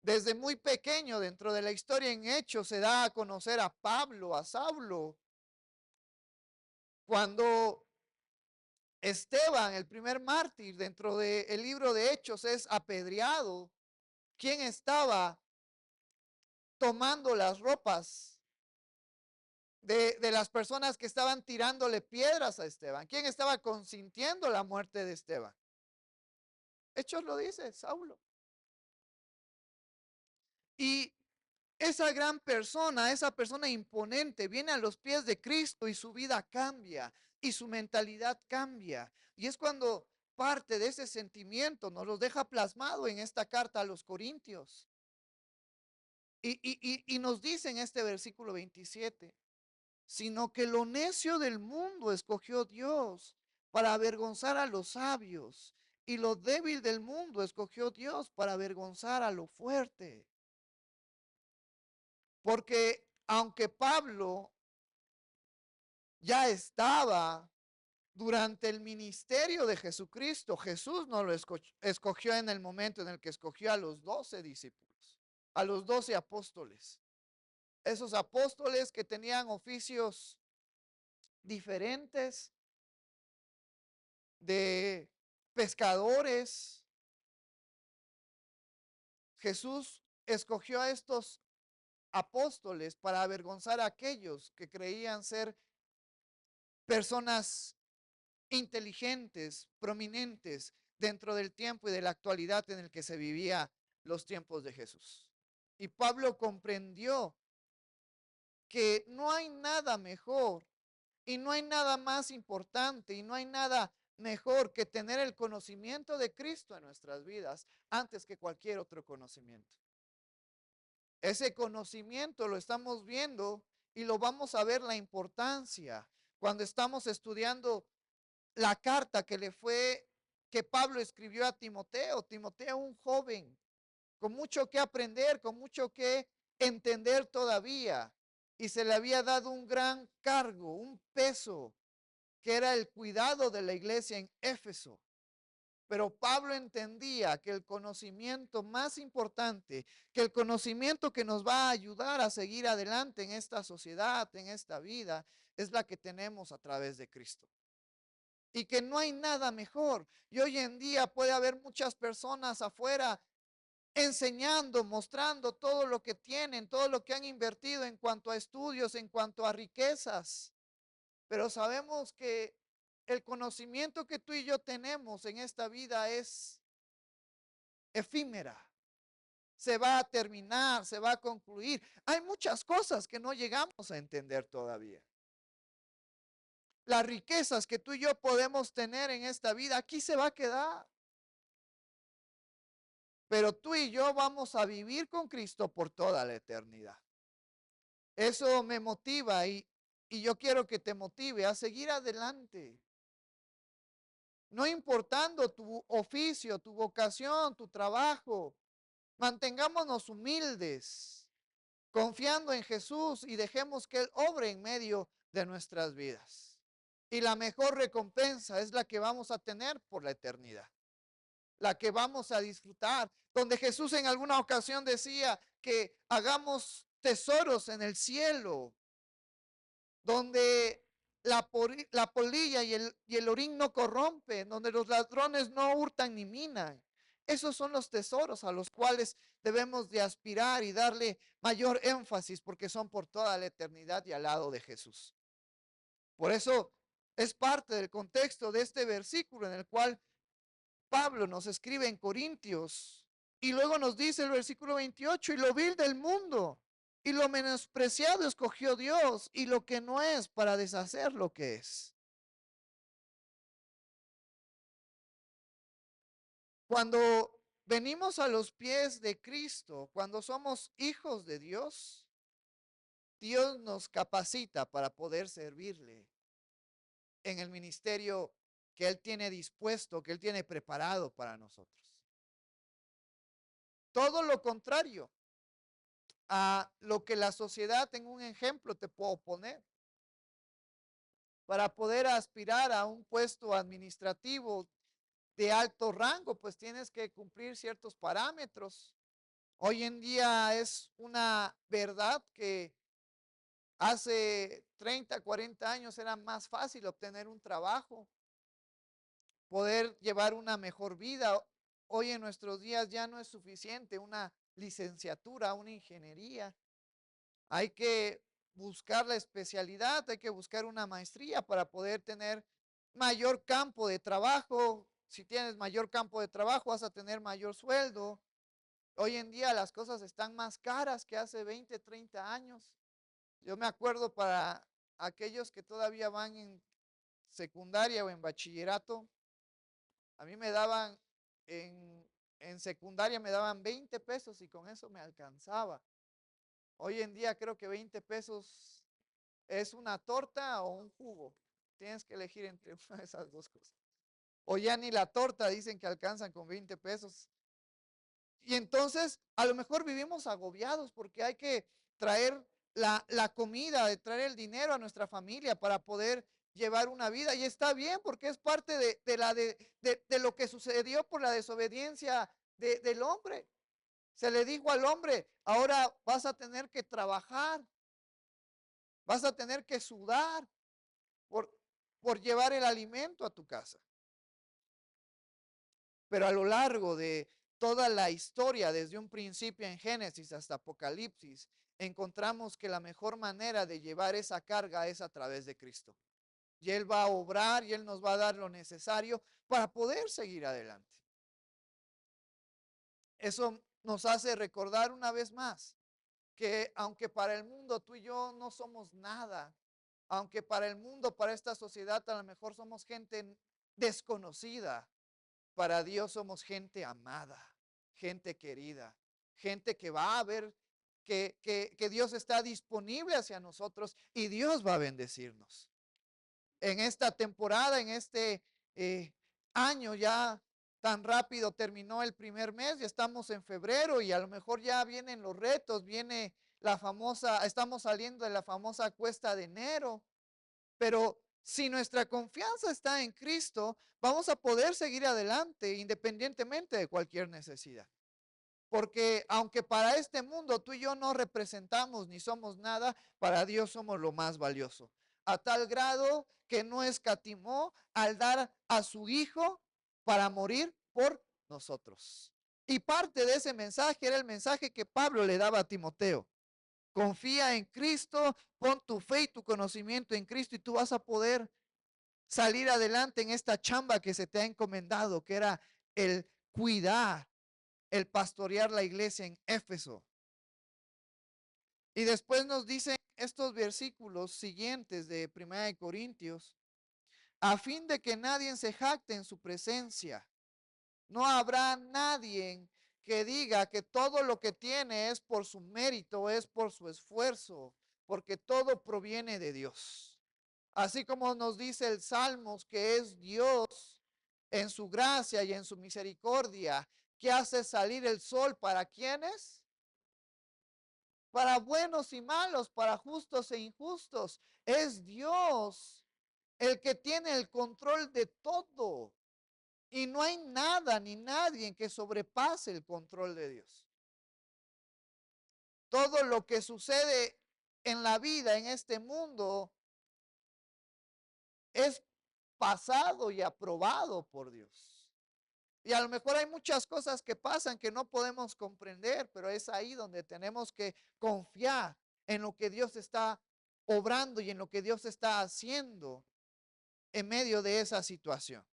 Desde muy pequeño, dentro de la historia en Hechos, se da a conocer a Pablo, a Saulo. Cuando Esteban, el primer mártir dentro del libro de Hechos, es apedreado, ¿quién estaba tomando las ropas de las personas que estaban tirándole piedras a Esteban? ¿Quién estaba consintiendo la muerte de Esteban? Hechos lo dice, Saulo. Y esa persona imponente, viene a los pies de Cristo y su vida cambia y su mentalidad cambia. Y es cuando parte de ese sentimiento nos lo deja plasmado en esta carta a los Corintios. Y nos dice en este versículo 27, sino que lo necio del mundo escogió Dios para avergonzar a los sabios, y lo débil del mundo escogió Dios para avergonzar a lo fuerte. Porque aunque Pablo ya estaba durante el ministerio de Jesucristo, Jesús no lo escogió en el momento en el que escogió a los 12 discípulos, a los 12 apóstoles. Esos apóstoles que tenían oficios diferentes, de pescadores. Jesús escogió a estos apóstoles para avergonzar a aquellos que creían ser personas inteligentes, prominentes dentro del tiempo y de la actualidad en el que se vivía los tiempos de Jesús. Y Pablo comprendió que no hay nada mejor y no hay nada más importante y no hay nada mejor que tener el conocimiento de Cristo en nuestras vidas antes que cualquier otro conocimiento. Ese conocimiento lo estamos viendo y lo vamos a ver la importancia cuando estamos estudiando la carta que Pablo escribió a Timoteo. Timoteo, un joven con mucho que aprender, con mucho que entender todavía. Y se le había dado un gran cargo, un peso, que era el cuidado de la iglesia en Éfeso. Pero Pablo entendía que el conocimiento más importante, que el conocimiento que nos va a ayudar a seguir adelante en esta sociedad, en esta vida, es la que tenemos a través de Cristo. Y que no hay nada mejor. Y hoy en día puede haber muchas personas afuera enseñando, mostrando todo lo que tienen, todo lo que han invertido en cuanto a estudios, en cuanto a riquezas. Pero sabemos que el conocimiento que tú y yo tenemos en esta vida es efímera. Se va a terminar, se va a concluir. Hay muchas cosas que no llegamos a entender todavía. Las riquezas que tú y yo podemos tener en esta vida, aquí se va a quedar. Pero tú y yo vamos a vivir con Cristo por toda la eternidad. Eso me motiva y yo quiero que te motive a seguir adelante. No importando tu oficio, tu vocación, tu trabajo, mantengámonos humildes, confiando en Jesús y dejemos que Él obre en medio de nuestras vidas. Y la mejor recompensa es la que vamos a tener por la eternidad, la que vamos a disfrutar, donde Jesús en alguna ocasión decía que hagamos tesoros en el cielo, donde la polilla y el orín no corrompen, donde los ladrones no hurtan ni minan. Esos son los tesoros a los cuales debemos de aspirar y darle mayor énfasis porque son por toda la eternidad y al lado de Jesús. Por eso es parte del contexto de este versículo en el cual Pablo nos escribe en Corintios y luego nos dice el versículo 28, y lo vil del mundo y lo menospreciado escogió Dios y lo que no es para deshacer lo que es. Cuando venimos a los pies de Cristo, cuando somos hijos de Dios, Dios nos capacita para poder servirle en el ministerio que Él tiene dispuesto, que Él tiene preparado para nosotros. Todo lo contrario a lo que la sociedad, en un ejemplo te puedo poner. Para poder aspirar a un puesto administrativo de alto rango, pues tienes que cumplir ciertos parámetros. Hoy en día es una verdad que hace 30, 40 años era más fácil obtener un trabajo, poder llevar una mejor vida. Hoy en nuestros días ya no es suficiente una licenciatura, una ingeniería. Hay que buscar la especialidad, hay que buscar una maestría para poder tener mayor campo de trabajo. Si tienes mayor campo de trabajo, vas a tener mayor sueldo. Hoy en día las cosas están más caras que hace 20, 30 años. Yo me acuerdo para aquellos que todavía van en secundaria o en bachillerato, a mí me daban en secundaria me daban 20 pesos y con eso me alcanzaba. Hoy en día creo que 20 pesos es una torta o un jugo. Tienes que elegir entre una de esas dos cosas. O ya ni la torta dicen que alcanzan con 20 pesos. Y entonces a lo mejor vivimos agobiados porque hay que traer la comida, de traer el dinero a nuestra familia para poder llevar una vida. Y está bien porque es parte de lo que sucedió por la desobediencia del hombre. Se le dijo al hombre, ahora vas a tener que trabajar, vas a tener que sudar por, por llevar el alimento a tu casa. Pero a lo largo de toda la historia, desde un principio en Génesis hasta Apocalipsis, encontramos que la mejor manera de llevar esa carga es a través de Cristo. Y Él va a obrar y Él nos va a dar lo necesario para poder seguir adelante. Eso nos hace recordar una vez más que aunque para el mundo tú y yo no somos nada, aunque para el mundo, para esta sociedad a lo mejor somos gente desconocida, para Dios somos gente amada, gente querida, gente que va a ver que Dios está disponible hacia nosotros y Dios va a bendecirnos. En esta temporada, en este año ya tan rápido terminó el primer mes, ya estamos en febrero y a lo mejor ya vienen los retos, viene la famosa, estamos saliendo de la famosa cuesta de enero, pero si nuestra confianza está en Cristo, vamos a poder seguir adelante independientemente de cualquier necesidad. Porque aunque para este mundo tú y yo no representamos ni somos nada, para Dios somos lo más valioso. A tal grado que no escatimó al dar a su Hijo para morir por nosotros. Y parte de ese mensaje era el mensaje que Pablo le daba a Timoteo. Confía en Cristo, pon tu fe y tu conocimiento en Cristo y tú vas a poder salir adelante en esta chamba que se te ha encomendado, que era el cuidar, el pastorear la iglesia en Éfeso. Y después nos dicen estos versículos siguientes de 1 Corintios, a fin de que nadie se jacte en su presencia. No habrá nadie que diga que todo lo que tiene es por su mérito, es por su esfuerzo, porque todo proviene de Dios. Así como nos dice el Salmos que es Dios en su gracia y en su misericordia que hace salir el sol para quienes, para buenos y malos, para justos e injustos. Es Dios el que tiene el control de todo. Y no hay nada ni nadie que sobrepase el control de Dios. Todo lo que sucede en la vida, en este mundo, es pasado y aprobado por Dios. Y a lo mejor hay muchas cosas que pasan que no podemos comprender, pero es ahí donde tenemos que confiar en lo que Dios está obrando y en lo que Dios está haciendo en medio de esa situación.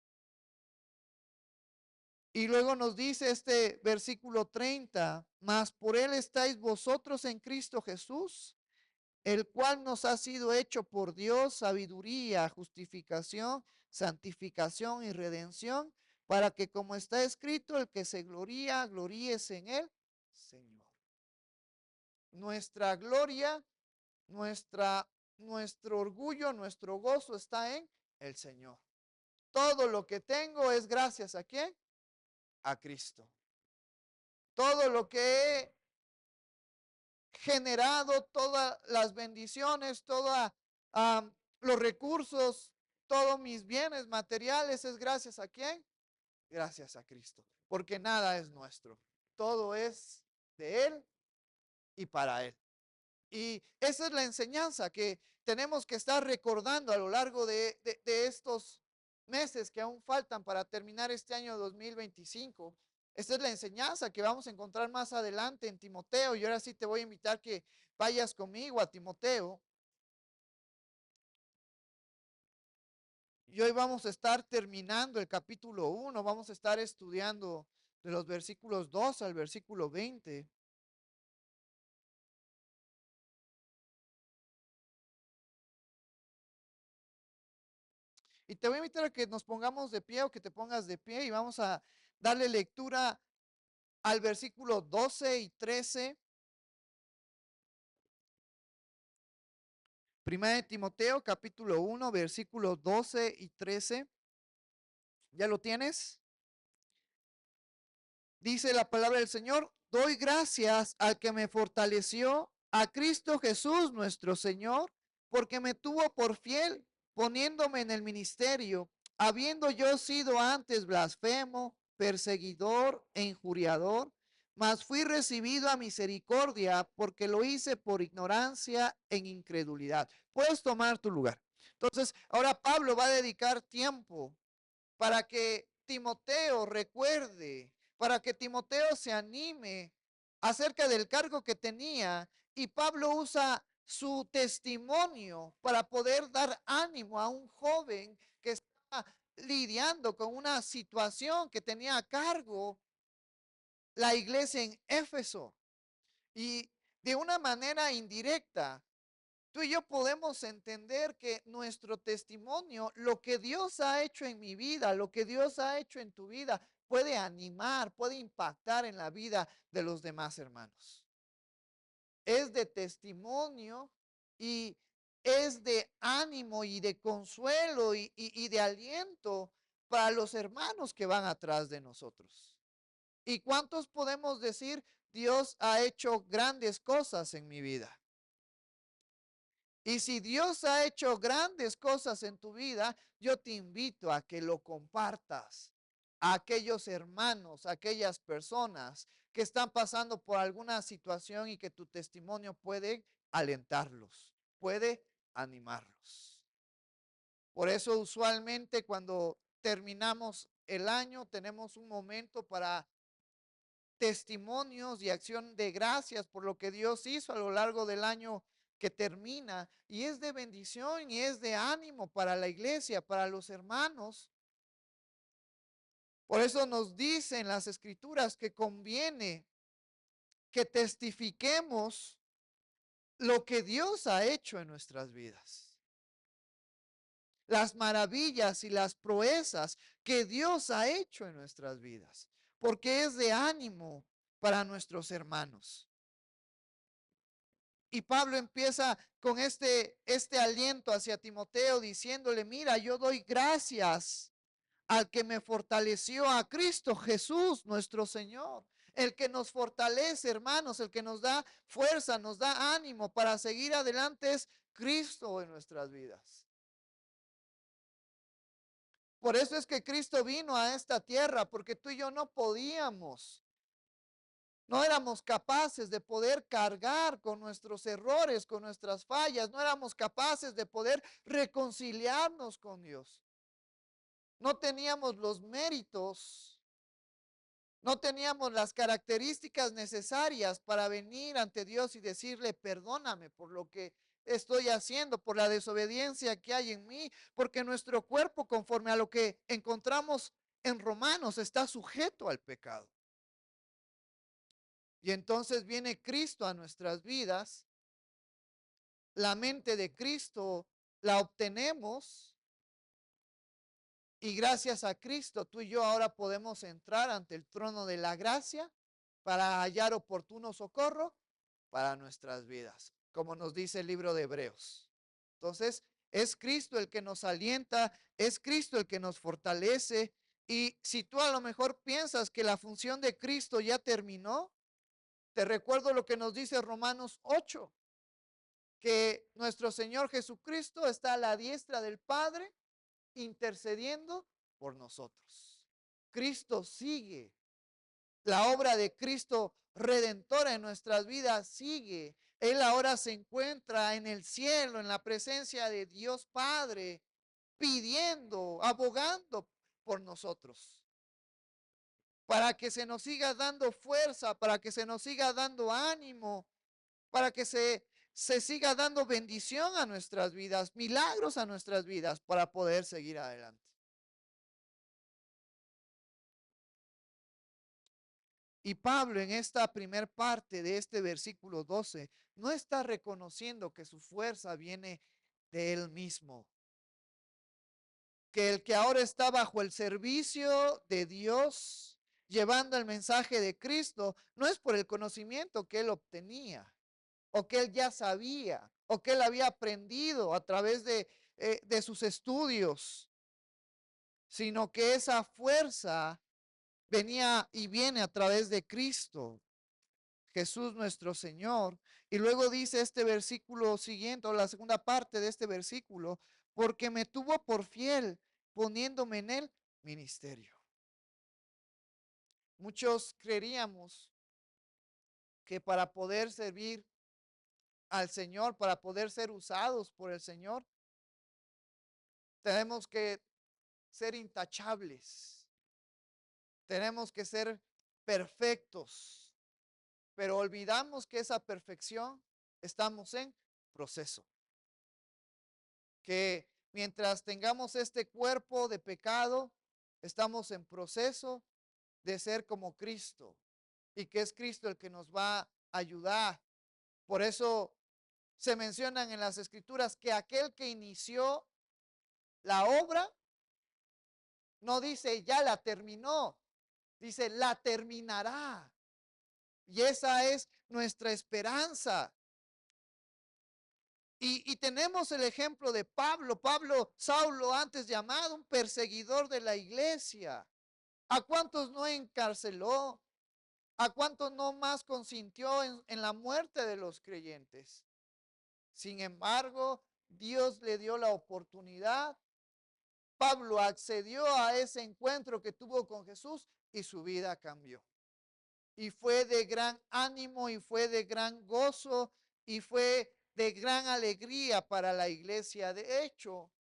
Y luego nos dice este versículo 30, mas por él estáis vosotros en Cristo Jesús, el cual nos ha sido hecho por Dios sabiduría, justificación, santificación y redención, para que como está escrito, el que se gloría, gloríese en él, Señor. Nuestra gloria, nuestro orgullo, nuestro gozo está en el Señor. Todo lo que tengo es gracias a quién? A Cristo. Todo lo que he generado, todas las bendiciones, todos los recursos, todos mis bienes materiales, ¿es gracias a quién? Gracias a Cristo. Porque nada es nuestro. Todo es de Él y para Él. Y esa es la enseñanza que tenemos que estar recordando a lo largo de estos meses que aún faltan para terminar este año 2025. Esta es la enseñanza que vamos a encontrar más adelante en Timoteo. Y ahora sí te voy a invitar que vayas conmigo a Timoteo. Y hoy vamos a estar terminando el capítulo 1. Vamos a estar estudiando de los versículos 2 al versículo 20. Y te voy a invitar a que nos pongamos de pie o que te pongas de pie y vamos a darle lectura al versículo 12 y 13. Primera de Timoteo, capítulo 1, versículos 12 y 13. ¿Ya lo tienes? Dice la palabra del Señor: doy gracias al que me fortaleció, a Cristo Jesús nuestro Señor, porque me tuvo por fiel, poniéndome en el ministerio, habiendo yo sido antes blasfemo, perseguidor e injuriador, mas fui recibido a misericordia, porque lo hice por ignorancia en incredulidad. Puedes tomar tu lugar. Entonces, ahora Pablo va a dedicar tiempo para que Timoteo recuerde, para que Timoteo se anime acerca del cargo que tenía. Y Pablo usa su testimonio para poder dar ánimo a un joven que estaba lidiando con una situación que tenía a cargo la iglesia en Éfeso. Y de una manera indirecta, tú y yo podemos entender que nuestro testimonio, lo que Dios ha hecho en mi vida, lo que Dios ha hecho en tu vida, puede animar, puede impactar en la vida de los demás hermanos. Es de testimonio y es de ánimo y de consuelo y de aliento para los hermanos que van atrás de nosotros. ¿Y cuántos podemos decir, Dios ha hecho grandes cosas en mi vida? Y si Dios ha hecho grandes cosas en tu vida, yo te invito a que lo compartas a aquellos hermanos, a aquellas personas que están pasando por alguna situación y que tu testimonio puede alentarlos, puede animarlos. Por eso usualmente cuando terminamos el año tenemos un momento para testimonios y acción de gracias por lo que Dios hizo a lo largo del año que termina, y es de bendición y es de ánimo para la iglesia, para los hermanos. Por eso nos dicen las escrituras que conviene que testifiquemos lo que Dios ha hecho en nuestras vidas, las maravillas y las proezas que Dios ha hecho en nuestras vidas, porque es de ánimo para nuestros hermanos. Y Pablo empieza con este aliento hacia Timoteo diciéndole: mira, yo doy gracias al que me fortaleció, a Cristo Jesús nuestro Señor. El que nos fortalece, hermanos, el que nos da fuerza, nos da ánimo para seguir adelante es Cristo en nuestras vidas. Por eso es que Cristo vino a esta tierra, porque tú y yo no podíamos. No éramos capaces de poder cargar con nuestros errores, con nuestras fallas. No éramos capaces de poder reconciliarnos con Dios. No teníamos los méritos, no teníamos las características necesarias para venir ante Dios y decirle: perdóname por lo que estoy haciendo, por la desobediencia que hay en mí, porque nuestro cuerpo, conforme a lo que encontramos en Romanos, está sujeto al pecado. Y entonces viene Cristo a nuestras vidas, la mente de Cristo la obtenemos, y gracias a Cristo tú y yo ahora podemos entrar ante el trono de la gracia para hallar oportuno socorro para nuestras vidas, como nos dice el libro de Hebreos. Entonces, es Cristo el que nos alienta, es Cristo el que nos fortalece. Y si tú a lo mejor piensas que la función de Cristo ya terminó, te recuerdo lo que nos dice Romanos 8, que nuestro Señor Jesucristo está a la diestra del Padre intercediendo por nosotros. Cristo sigue La obra de Cristo redentora en nuestras vidas sigue. Él ahora se encuentra en el cielo, en la presencia de Dios Padre, pidiendo, abogando por nosotros, para que se nos siga dando fuerza, para que se nos siga dando ánimo, para que se siga dando bendición a nuestras vidas, milagros a nuestras vidas, para poder seguir adelante. Y Pablo en esta primer parte de este versículo 12 no está reconociendo que su fuerza viene de él mismo, que el que ahora está bajo el servicio de Dios, llevando el mensaje de Cristo, no es por el conocimiento que él obtenía, o que él ya sabía, o que él había aprendido a través de sus estudios, sino que esa fuerza venía y viene a través de Cristo, Jesús nuestro Señor. Y luego dice este versículo siguiente, o la segunda parte de este versículo, porque me tuvo por fiel poniéndome en el ministerio. Muchos creeríamos que para poder servir al Señor, para poder ser usados por el Señor, tenemos que ser intachables, tenemos que ser perfectos, pero olvidamos que esa perfección estamos en proceso, que mientras tengamos este cuerpo de pecado, estamos en proceso de ser como Cristo, y que es Cristo el que nos va a ayudar. Por eso se mencionan en las escrituras que aquel que inició la obra no dice ya la terminó, dice la terminará. Y esa es nuestra esperanza. Y tenemos el ejemplo de Pablo, Saulo, antes llamado un perseguidor de la iglesia. ¿A cuántos no encarceló? ¿A cuántos no más consintió en la muerte de los creyentes? Sin embargo, Dios le dio la oportunidad. Pablo accedió a ese encuentro que tuvo con Jesús y su vida cambió. Y fue de gran ánimo y fue de gran gozo y fue de gran alegría para la iglesia. De hecho,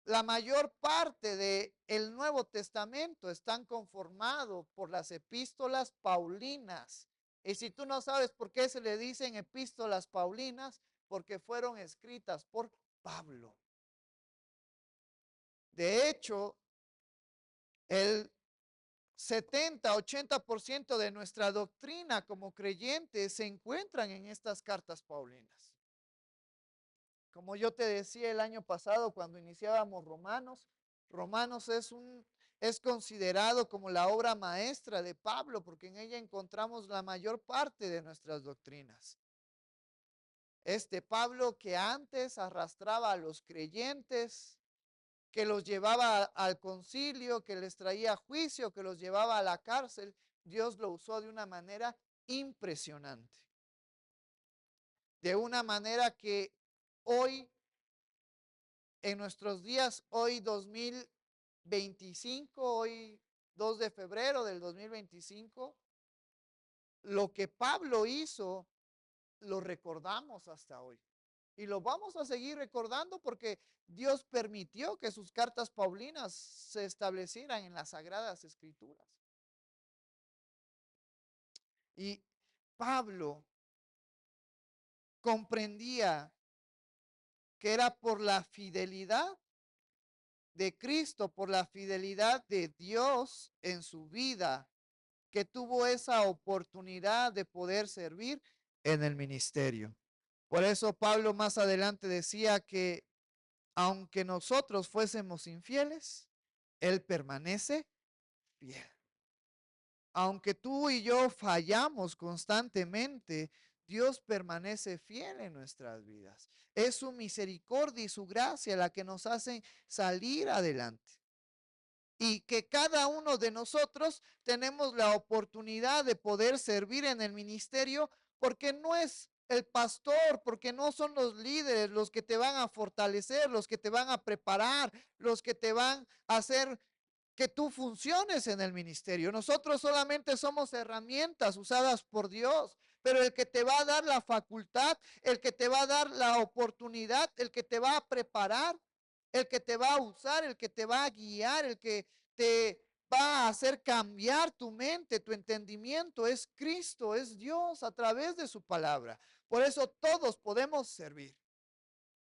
la mayor parte del Nuevo Testamento están conformados por las epístolas paulinas. Y si tú no sabes por qué se le dicen epístolas paulinas, porque fueron escritas por Pablo. De hecho, el 70-80% de nuestra doctrina como creyentes se encuentran en estas cartas paulinas. Como yo te decía el año pasado cuando iniciábamos Romanos es considerado como la obra maestra de Pablo, porque en ella encontramos la mayor parte de nuestras doctrinas. Este Pablo que antes arrastraba a los creyentes, que los llevaba al concilio, que les traía juicio, que los llevaba a la cárcel, Dios lo usó de una manera impresionante. De una manera que hoy, en nuestros días, hoy 2025, hoy 2 de febrero del 2025, lo que Pablo hizo, lo recordamos hasta hoy. Y lo vamos a seguir recordando porque Dios permitió que sus cartas paulinas se establecieran en las Sagradas Escrituras. Y Pablo comprendía que era por la fidelidad de Cristo, por la fidelidad de Dios en su vida, que tuvo esa oportunidad de poder servir en el ministerio. Por eso Pablo más adelante decía que aunque nosotros fuésemos infieles, Él permanece fiel. Aunque tú y yo fallamos constantemente, Dios permanece fiel en nuestras vidas. Es su misericordia y su gracia la que nos hacen salir adelante. Y que cada uno de nosotros tenemos la oportunidad de poder servir en el ministerio, porque no es el pastor, porque no son los líderes los que te van a fortalecer, los que te van a preparar, los que te van a hacer que tú funciones en el ministerio. Nosotros solamente somos herramientas usadas por Dios, pero el que te va a dar la facultad, el que te va a dar la oportunidad, el que te va a preparar, el que te va a usar, el que te va a guiar, el que te va a hacer cambiar tu mente, tu entendimiento, es Cristo, es Dios a través de su palabra. Por eso todos podemos servir.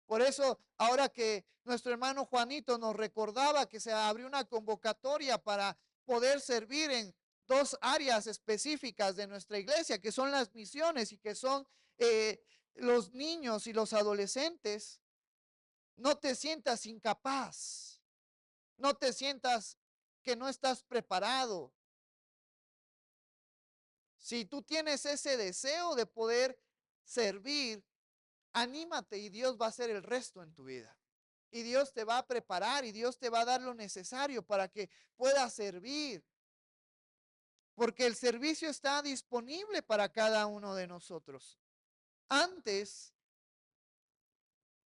Por eso, ahora que nuestro hermano Juanito nos recordaba que se abrió una convocatoria para poder servir en dos áreas específicas de nuestra iglesia, que son las misiones y que son los niños y los adolescentes, no te sientas incapaz, no te sientas que no estás preparado. Si tú tienes ese deseo de poder servir, anímate y Dios va a hacer el resto en tu vida. Y Dios te va a preparar y Dios te va a dar lo necesario para que puedas servir. Porque el servicio está disponible para cada uno de nosotros. Antes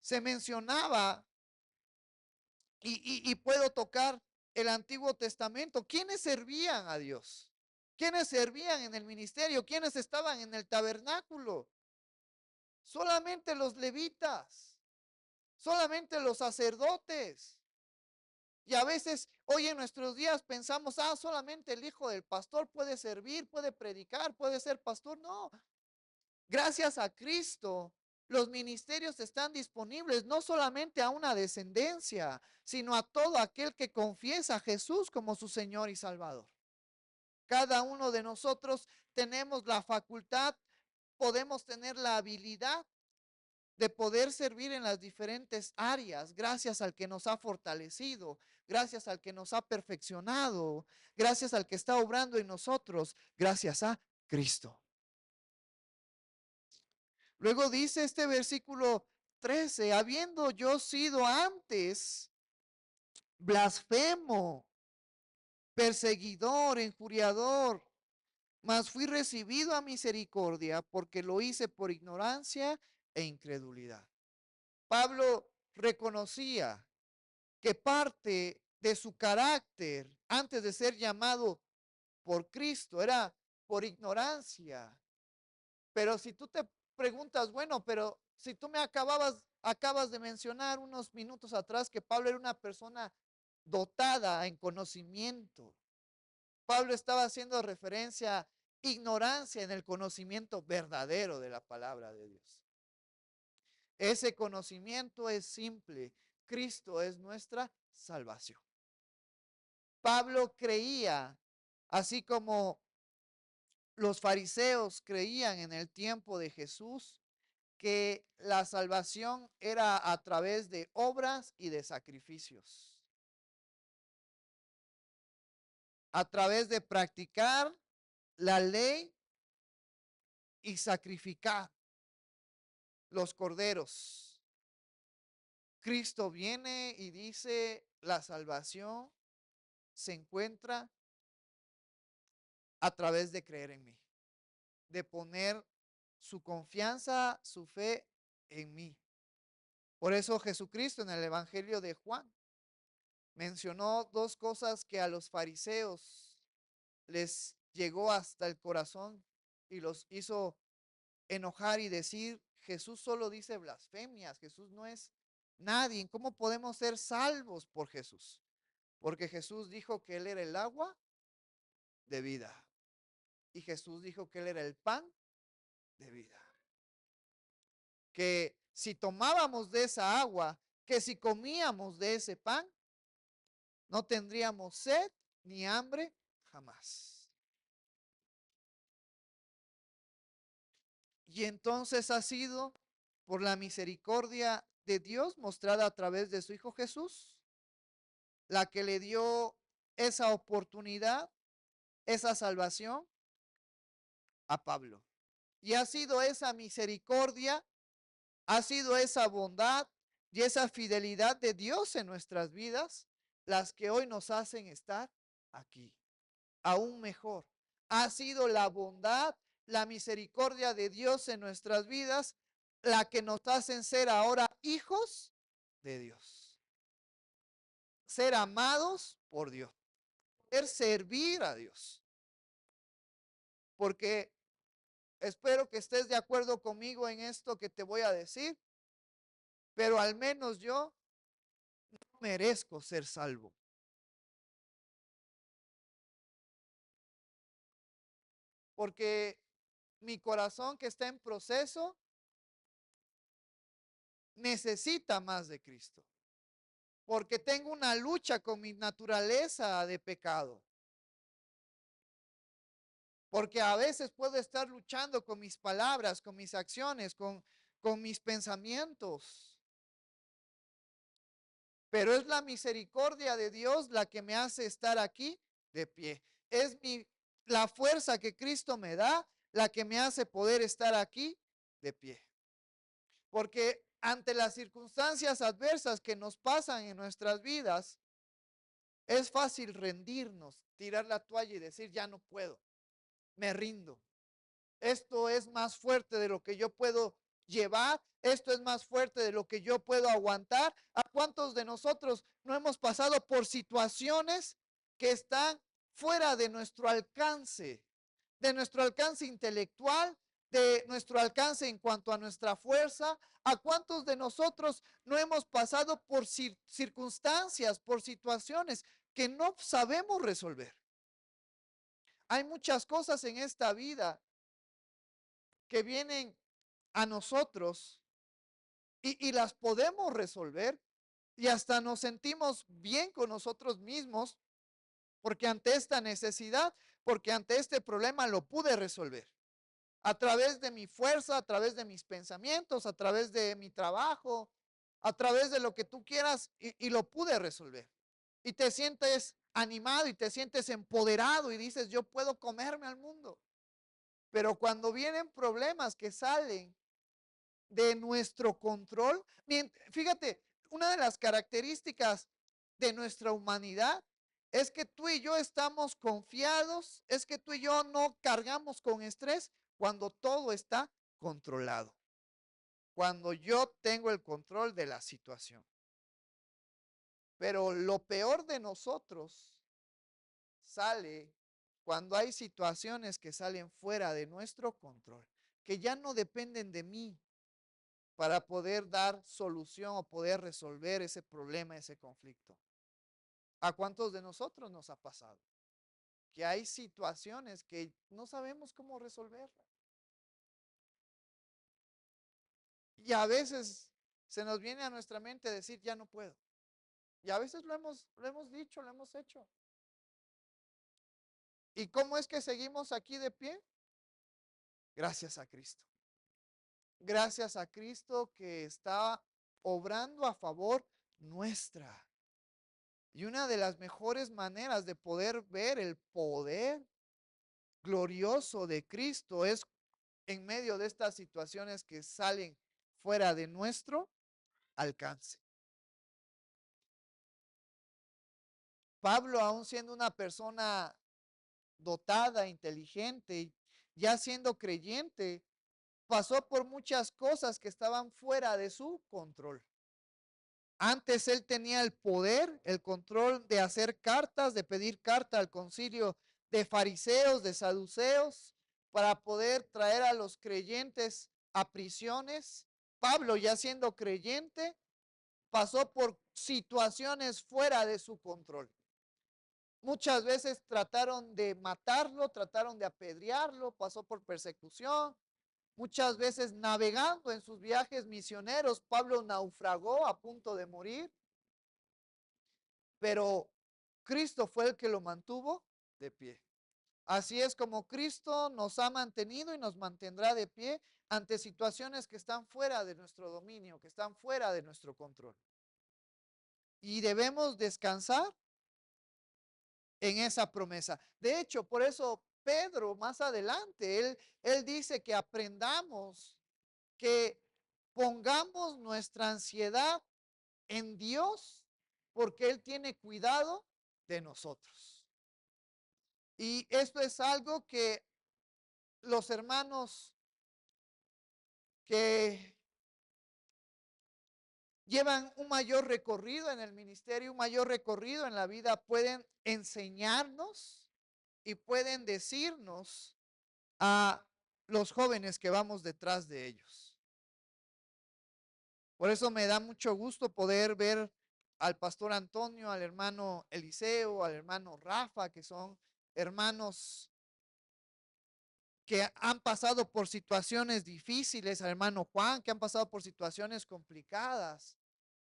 se mencionaba, y puedo tocar el Antiguo Testamento, ¿quiénes servían a Dios? ¿Quiénes servían en el ministerio? ¿Quiénes estaban en el tabernáculo? Solamente los levitas, solamente los sacerdotes. Y a veces hoy en nuestros días pensamos, solamente el hijo del pastor puede servir, puede predicar, puede ser pastor. No, gracias a Cristo, los ministerios están disponibles no solamente a una descendencia, sino a todo aquel que confiesa a Jesús como su Señor y Salvador. Cada uno de nosotros tenemos la facultad, podemos tener la habilidad de poder servir en las diferentes áreas, gracias al que nos ha fortalecido, gracias al que nos ha perfeccionado, gracias al que está obrando en nosotros, gracias a Cristo. Luego dice este versículo 13, habiendo yo sido antes blasfemo, perseguidor, injuriador, mas fui recibido a misericordia porque lo hice por ignorancia e incredulidad. Pablo reconocía que parte de su carácter antes de ser llamado por Cristo era por ignorancia. Pero si tú te preguntas, bueno, pero si tú me acabas de mencionar unos minutos atrás que Pablo era una persona dotada en conocimiento. Pablo estaba haciendo referencia a ignorancia en el conocimiento verdadero de la palabra de Dios. Ese conocimiento es simple. Cristo es nuestra salvación. Pablo creía, así como los fariseos creían en el tiempo de Jesús, que la salvación era a través de obras y de sacrificios. A través de practicar la ley y sacrificar los corderos. Cristo viene y dice, la salvación se encuentra a través de creer en mí, de poner su confianza, su fe en mí. Por eso Jesucristo en el Evangelio de Juan mencionó dos cosas que a los fariseos les llegó hasta el corazón y los hizo enojar y decir, Jesús solo dice blasfemias, Jesús no es nadie. ¿Cómo podemos ser salvos por Jesús? Porque Jesús dijo que Él era el agua de vida. Y Jesús dijo que Él era el pan de vida. Que si tomábamos de esa agua, que si comíamos de ese pan, no tendríamos sed ni hambre jamás. Y entonces ha sido por la misericordia de Dios mostrada a través de su Hijo Jesús, la que le dio esa oportunidad, esa salvación a Pablo. Y ha sido esa misericordia, ha sido esa bondad y esa fidelidad de Dios en nuestras vidas las que hoy nos hacen estar aquí. Aún mejor, ha sido la bondad, la misericordia de Dios en nuestras vidas la que nos hacen ser ahora hijos de Dios. Ser amados por Dios. poder servir a Dios. Porque espero que estés de acuerdo conmigo en esto que te voy a decir, pero al menos yo no merezco ser salvo. Porque mi corazón que está en proceso necesita más de Cristo. Porque tengo una lucha con mi naturaleza de pecado. Porque a veces puedo estar luchando con mis palabras, con mis acciones, con mis pensamientos. Pero es la misericordia de Dios la que me hace estar aquí de pie. Es la fuerza que Cristo me da la que me hace poder estar aquí de pie. Porque ante las circunstancias adversas que nos pasan en nuestras vidas, es fácil rendirnos, tirar la toalla y decir, ya no puedo, me rindo. Esto es más fuerte de lo que yo puedo llevar, esto es más fuerte de lo que yo puedo aguantar. ¿A cuántos de nosotros no hemos pasado por situaciones que están fuera de nuestro alcance intelectual, de nuestro alcance en cuanto a nuestra fuerza? ¿A cuántos de nosotros no hemos pasado por circunstancias, por situaciones que no sabemos resolver? Hay muchas cosas en esta vida que vienen a nosotros y las podemos resolver y hasta nos sentimos bien con nosotros mismos porque ante esta necesidad, porque ante este problema lo pude resolver. A través de mi fuerza, a través de mis pensamientos, a través de mi trabajo, a través de lo que tú quieras y lo pude resolver. Y te sientes animado y te sientes empoderado y dices, yo puedo comerme al mundo. Pero cuando vienen problemas que salen de nuestro control, fíjate, una de las características de nuestra humanidad es que tú y yo estamos confiados, es que tú y yo no cargamos con estrés cuando todo está controlado, cuando yo tengo el control de la situación. Pero lo peor de nosotros sale cuando hay situaciones que salen fuera de nuestro control, que ya no dependen de mí para poder dar solución o poder resolver ese problema, ese conflicto. ¿A cuántos de nosotros nos ha pasado? Que hay situaciones que no sabemos cómo resolverlas. Y a veces se nos viene a nuestra mente decir, ya no puedo. Y a veces lo hemos dicho, lo hemos hecho. ¿Y cómo es que seguimos aquí de pie? Gracias a Cristo. Gracias a Cristo que está obrando a favor nuestra. Y una de las mejores maneras de poder ver el poder glorioso de Cristo es en medio de estas situaciones que salen fuera de nuestro alcance. Pablo, aún siendo una persona dotada, inteligente, ya siendo creyente, pasó por muchas cosas que estaban fuera de su control. Antes él tenía el poder, el control de hacer cartas, de pedir carta al concilio de fariseos, de saduceos, para poder traer a los creyentes a prisiones. Pablo, ya siendo creyente, pasó por situaciones fuera de su control. Muchas veces trataron de matarlo, trataron de apedrearlo, pasó por persecución. Muchas veces navegando en sus viajes misioneros, Pablo naufragó a punto de morir, pero Cristo fue el que lo mantuvo de pie. Así es como Cristo nos ha mantenido y nos mantendrá de pie ante situaciones que están fuera de nuestro dominio, que están fuera de nuestro control. Y debemos descansar en esa promesa. De hecho, por eso Pedro más adelante, él dice que aprendamos, que pongamos nuestra ansiedad en Dios, porque Él tiene cuidado de nosotros. Y esto es algo que los hermanos que llevan un mayor recorrido en el ministerio, un mayor recorrido en la vida, pueden enseñarnos y pueden decirnos a los jóvenes que vamos detrás de ellos. Por eso me da mucho gusto poder ver al pastor Antonio, al hermano Eliseo, al hermano Rafa, que son hermanos que han pasado por situaciones difíciles, al hermano Juan, que han pasado por situaciones complicadas.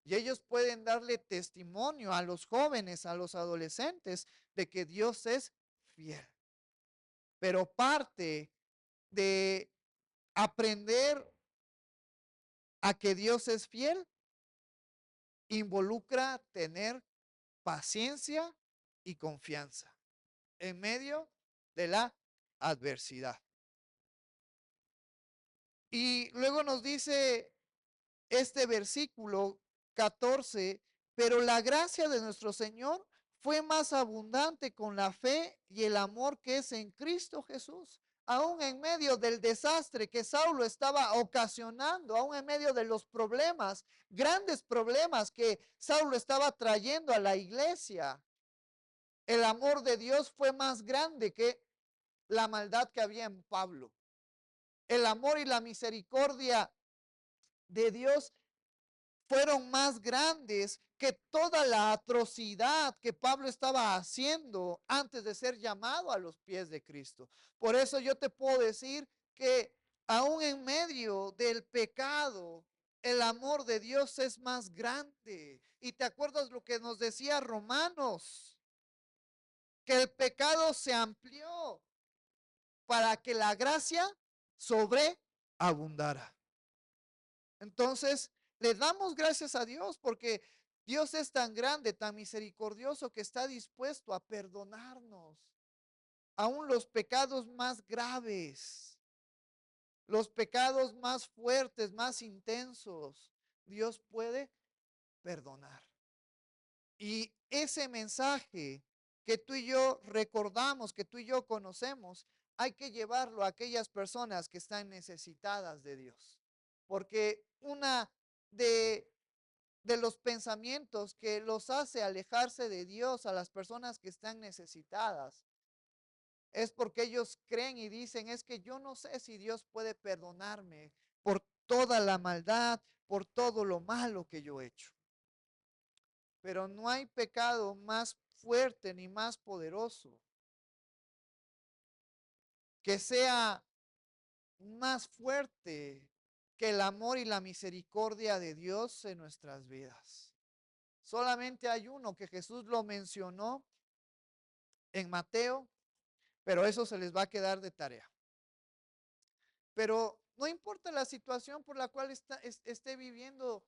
Y ellos pueden darle testimonio a los jóvenes, a los adolescentes, de que Dios es fiel. Pero parte de aprender a que Dios es fiel involucra tener paciencia y confianza en medio de la adversidad. Y luego nos dice este versículo 14, pero la gracia de nuestro Señor fue más abundante con la fe y el amor que es en Cristo Jesús. Aún en medio del desastre que Saulo estaba ocasionando, aún en medio de los problemas, grandes problemas que Saulo estaba trayendo a la iglesia, el amor de Dios fue más grande que la maldad que había en Pablo. El amor y la misericordia de Dios fueron más grandes que toda la atrocidad que Pablo estaba haciendo antes de ser llamado a los pies de Cristo. Por eso yo te puedo decir que aún en medio del pecado, el amor de Dios es más grande. Y te acuerdas lo que nos decía Romanos, que el pecado se amplió para que la gracia sobreabundara. Entonces, le damos gracias a Dios porque Dios es tan grande, tan misericordioso que está dispuesto a perdonarnos aún los pecados más graves, los pecados más fuertes, más intensos. Dios puede perdonar. Y ese mensaje que tú y yo recordamos, que tú y yo conocemos, hay que llevarlo a aquellas personas que están necesitadas de Dios. Porque una de los pensamientos que los hace alejarse de Dios a las personas que están necesitadas es porque ellos creen y dicen, es que yo no sé si Dios puede perdonarme por toda la maldad, por todo lo malo que yo he hecho. Pero no hay pecado más fuerte ni más poderoso que sea más fuerte que el amor y la misericordia de Dios en nuestras vidas. Solamente hay uno que Jesús lo mencionó en Mateo, pero eso se les va a quedar de tarea. Pero no importa la situación por la cual esté viviendo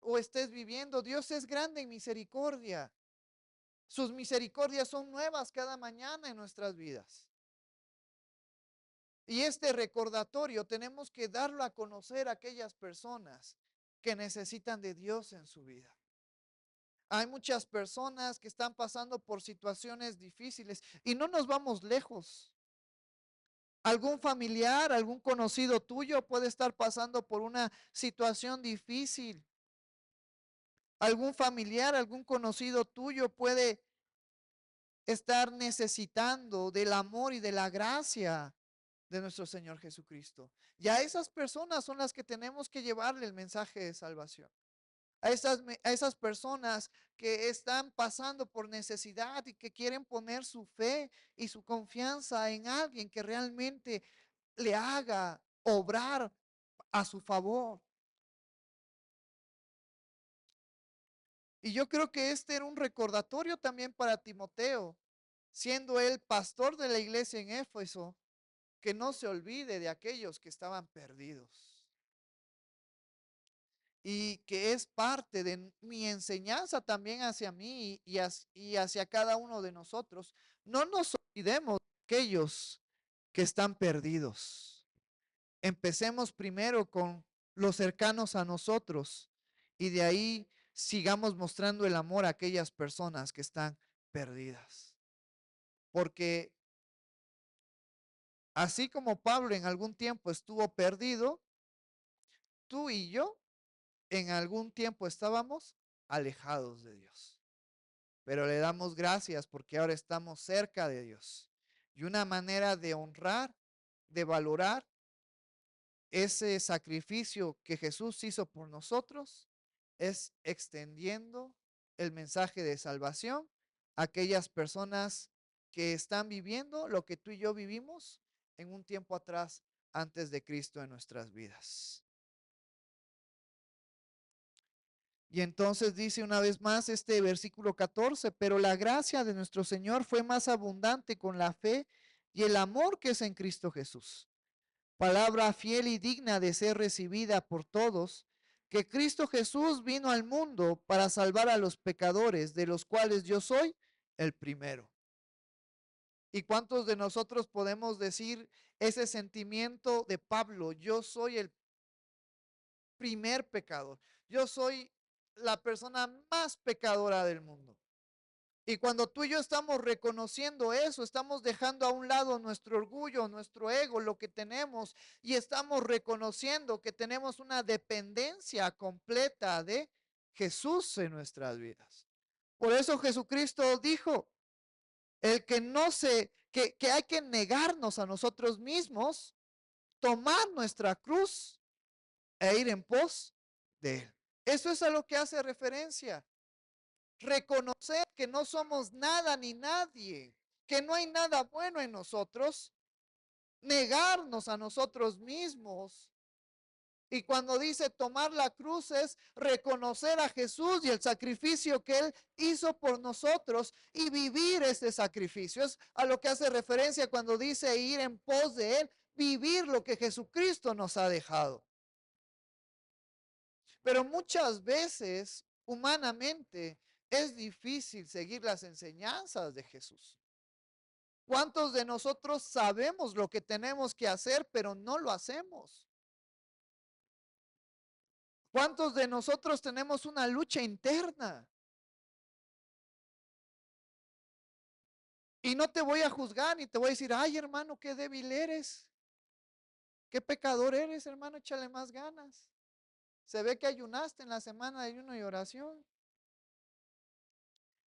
o estés viviendo, Dios es grande en misericordia. Sus misericordias son nuevas cada mañana en nuestras vidas. Y este recordatorio tenemos que darlo a conocer a aquellas personas que necesitan de Dios en su vida. Hay muchas personas que están pasando por situaciones difíciles y no nos vamos lejos. Algún familiar, algún conocido tuyo puede estar pasando por una situación difícil. Algún familiar, algún conocido tuyo puede estar necesitando del amor y de la gracia de nuestro Señor Jesucristo. Y a esas personas son las que tenemos que llevarle el mensaje de salvación. A esas personas que están pasando por necesidad y que quieren poner su fe y su confianza en alguien que realmente le haga obrar a su favor. Y yo creo que este era un recordatorio también para Timoteo, siendo él pastor de la iglesia en Éfeso, que no se olvide de aquellos que estaban perdidos. Y que es parte de mi enseñanza también hacia mí y hacia cada uno de nosotros. No nos olvidemos de aquellos que están perdidos. Empecemos primero con los cercanos a nosotros y de ahí sigamos mostrando el amor a aquellas personas que están perdidas. Porque así como Pablo en algún tiempo estuvo perdido, tú y yo en algún tiempo estábamos alejados de Dios. Pero le damos gracias porque ahora estamos cerca de Dios. Y una manera de honrar, de valorar ese sacrificio que Jesús hizo por nosotros es extendiendo el mensaje de salvación a aquellas personas que están viviendo lo que tú y yo vivimos en un tiempo atrás antes de Cristo en nuestras vidas. Y entonces dice una vez más este versículo 14, pero la gracia de nuestro Señor fue más abundante con la fe y el amor que es en Cristo Jesús. Palabra fiel y digna de ser recibida por todos, que Cristo Jesús vino al mundo para salvar a los pecadores, de los cuales yo soy el primero. ¿Y cuántos de nosotros podemos decir ese sentimiento de Pablo? Yo soy el primer pecador. Yo soy la persona más pecadora del mundo. Y cuando tú y yo estamos reconociendo eso, estamos dejando a un lado nuestro orgullo, nuestro ego, lo que tenemos, y estamos reconociendo que tenemos una dependencia completa de Jesús en nuestras vidas. Por eso Jesucristo dijo, el que no se, que hay que negarnos a nosotros mismos, tomar nuestra cruz e ir en pos de él. Eso es a lo que hace referencia. Reconocer que no somos nada ni nadie, que no hay nada bueno en nosotros, negarnos a nosotros mismos. Y cuando dice tomar la cruz es reconocer a Jesús y el sacrificio que Él hizo por nosotros y vivir este sacrificio. Es a lo que hace referencia cuando dice ir en pos de Él, vivir lo que Jesucristo nos ha dejado. Pero muchas veces, humanamente, es difícil seguir las enseñanzas de Jesús. ¿Cuántos de nosotros sabemos lo que tenemos que hacer, pero no lo hacemos? ¿Cuántos de nosotros tenemos una lucha interna? Y no te voy a juzgar ni te voy a decir, ay hermano, qué débil eres, qué pecador eres, hermano, échale más ganas. Se ve que ayunaste en la semana de ayuno y oración.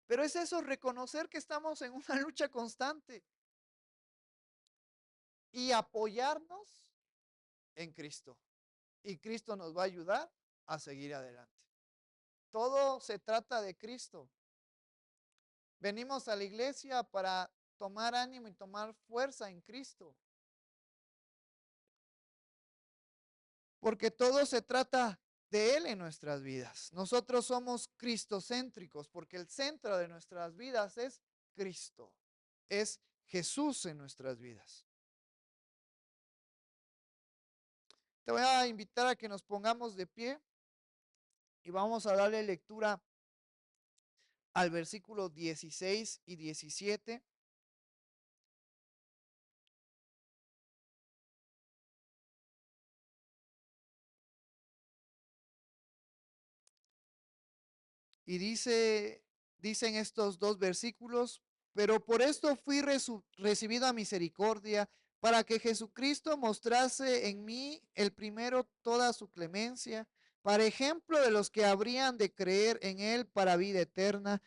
Pero es eso, reconocer que estamos en una lucha constante y apoyarnos en Cristo. Y Cristo nos va a ayudar a seguir adelante. Todo se trata de Cristo. Venimos a la iglesia para tomar ánimo y tomar fuerza en Cristo. Porque todo se trata de Él en nuestras vidas. Nosotros somos cristocéntricos porque el centro de nuestras vidas es Cristo. Es Jesús en nuestras vidas. Te voy a invitar a que nos pongamos de pie y vamos a darle lectura al versículo 16 y 17. Y dicen estos dos versículos, pero por esto fui recibido a misericordia, para que Jesucristo mostrase en mí el primero toda su clemencia, para ejemplo de los que habrían de creer en él para vida eterna.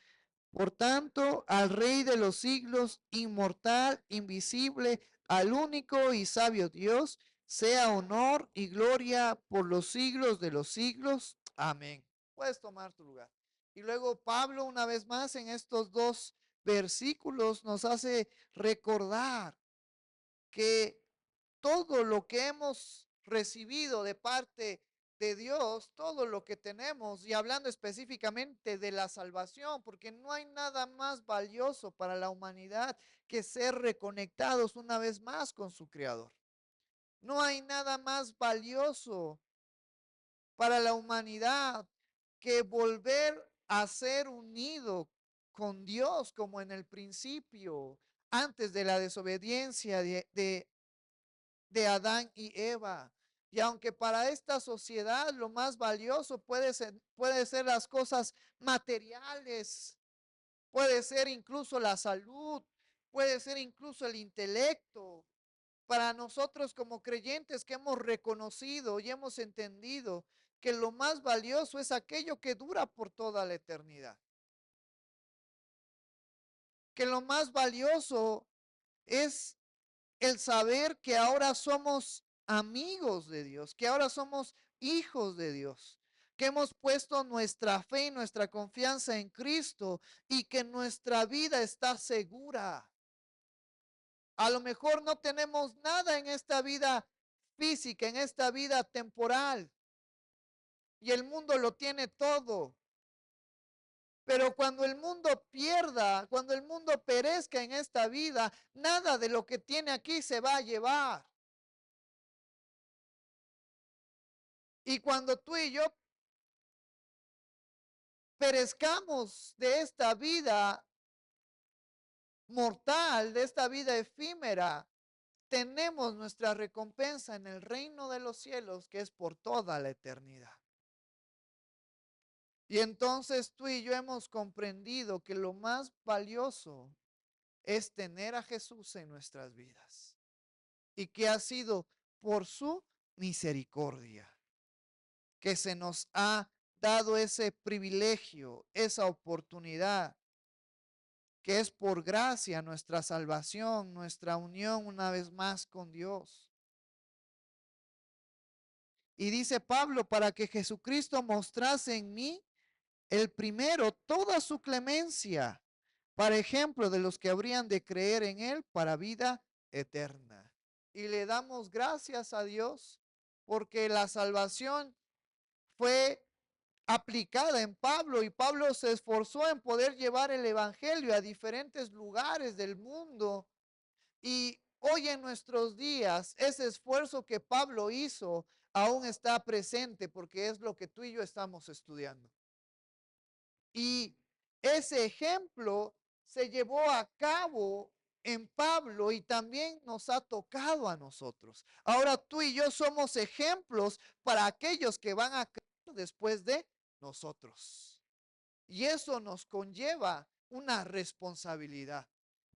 Por tanto, al Rey de los siglos, inmortal, invisible, al único y sabio Dios, sea honor y gloria por los siglos de los siglos. Amén. Puedes tomar tu lugar. Y luego Pablo, una vez más, en estos dos versículos nos hace recordar que todo lo que hemos recibido de parte de Dios, todo lo que tenemos, y hablando específicamente de la salvación, porque no hay nada más valioso para la humanidad que ser reconectados una vez más con su Creador. No hay nada más valioso para la humanidad que volver a ser unido con Dios como en el principio, antes de la desobediencia de Adán y Eva. Y aunque para esta sociedad lo más valioso puede ser las cosas materiales, puede ser incluso la salud, puede ser incluso el intelecto. Para nosotros como creyentes que hemos reconocido y hemos entendido que lo más valioso es aquello que dura por toda la eternidad. Que lo más valioso es el saber que ahora somos amigos de Dios, que ahora somos hijos de Dios, que hemos puesto nuestra fe y nuestra confianza en Cristo y que nuestra vida está segura. A lo mejor no tenemos nada en esta vida física, en esta vida temporal, y el mundo lo tiene todo. Pero cuando el mundo pierda, cuando el mundo perezca en esta vida, nada de lo que tiene aquí se va a llevar. Y cuando tú y yo perezcamos de esta vida mortal, de esta vida efímera, tenemos nuestra recompensa en el reino de los cielos, que es por toda la eternidad. Y entonces tú y yo hemos comprendido que lo más valioso es tener a Jesús en nuestras vidas y que ha sido por su misericordia que se nos ha dado ese privilegio, esa oportunidad, que es por gracia nuestra salvación, nuestra unión una vez más con Dios. Y dice Pablo, para que Jesucristo mostrase en mí el primero toda su clemencia, para ejemplo de los que habrían de creer en él para vida eterna. Y le damos gracias a Dios porque la salvación fue aplicada en Pablo y Pablo se esforzó en poder llevar el evangelio a diferentes lugares del mundo. Y hoy en nuestros días ese esfuerzo que Pablo hizo aún está presente porque es lo que tú y yo estamos estudiando. Y ese ejemplo se llevó a cabo en Pablo y también nos ha tocado a nosotros. Ahora tú y yo somos ejemplos para aquellos que van a creer después de nosotros. Y eso nos conlleva una responsabilidad.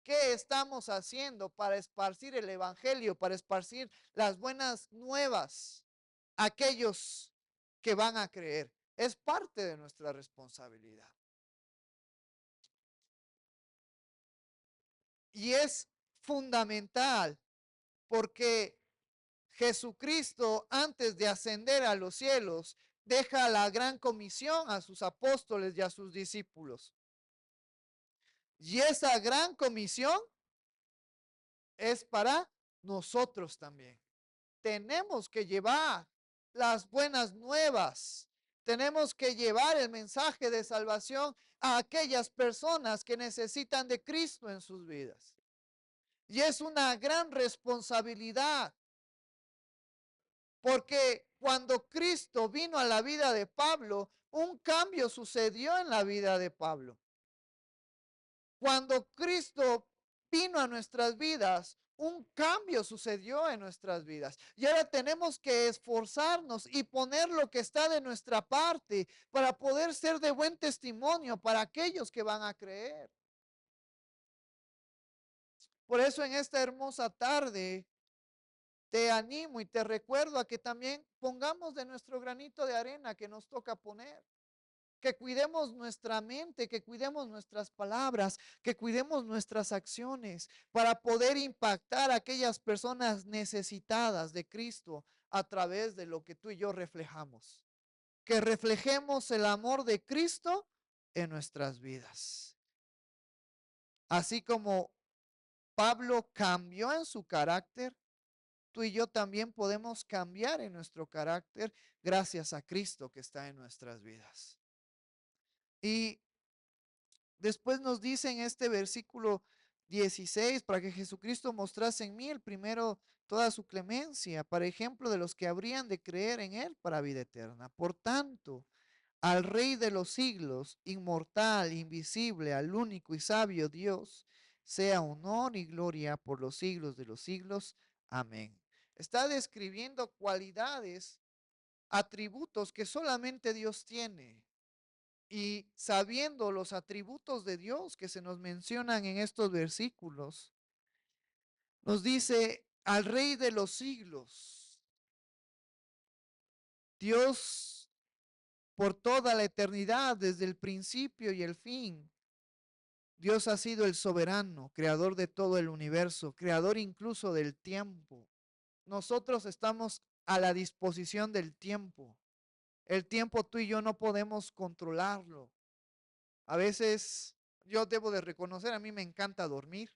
¿Qué estamos haciendo para esparcir el evangelio, para esparcir las buenas nuevas a aquellos que van a creer? Es parte de nuestra responsabilidad. Y es fundamental porque Jesucristo, antes de ascender a los cielos, deja la gran comisión a sus apóstoles y a sus discípulos. Y esa gran comisión es para nosotros también. Tenemos que llevar las buenas nuevas. Tenemos que llevar el mensaje de salvación a aquellas personas que necesitan de Cristo en sus vidas. Y es una gran responsabilidad, porque cuando Cristo vino a la vida de Pablo, un cambio sucedió en la vida de Pablo. Cuando Cristo vino a nuestras vidas, un cambio sucedió en nuestras vidas. Y ahora tenemos que esforzarnos y poner lo que está de nuestra parte para poder ser de buen testimonio para aquellos que van a creer. Por eso en esta hermosa tarde te animo y te recuerdo a que también pongamos de nuestro granito de arena que nos toca poner. Que cuidemos nuestra mente, que cuidemos nuestras palabras, que cuidemos nuestras acciones para poder impactar a aquellas personas necesitadas de Cristo a través de lo que tú y yo reflejamos. Que reflejemos el amor de Cristo en nuestras vidas. Así como Pablo cambió en su carácter, tú y yo también podemos cambiar en nuestro carácter gracias a Cristo que está en nuestras vidas. Y después nos dice en este versículo 16, para que Jesucristo mostrase en mí el primero toda su clemencia, para ejemplo de los que habrían de creer en él para vida eterna. Por tanto, al Rey de los siglos, inmortal, invisible, al único y sabio Dios, sea honor y gloria por los siglos de los siglos. Amén. Está describiendo cualidades, atributos que solamente Dios tiene. Y sabiendo los atributos de Dios que se nos mencionan en estos versículos, nos dice al Rey de los siglos. Dios por toda la eternidad, desde el principio y el fin. Dios ha sido el soberano, creador de todo el universo, creador incluso del tiempo. Nosotros estamos a la disposición del tiempo. El tiempo tú y yo no podemos controlarlo. A veces yo debo de reconocer, a mí me encanta dormir,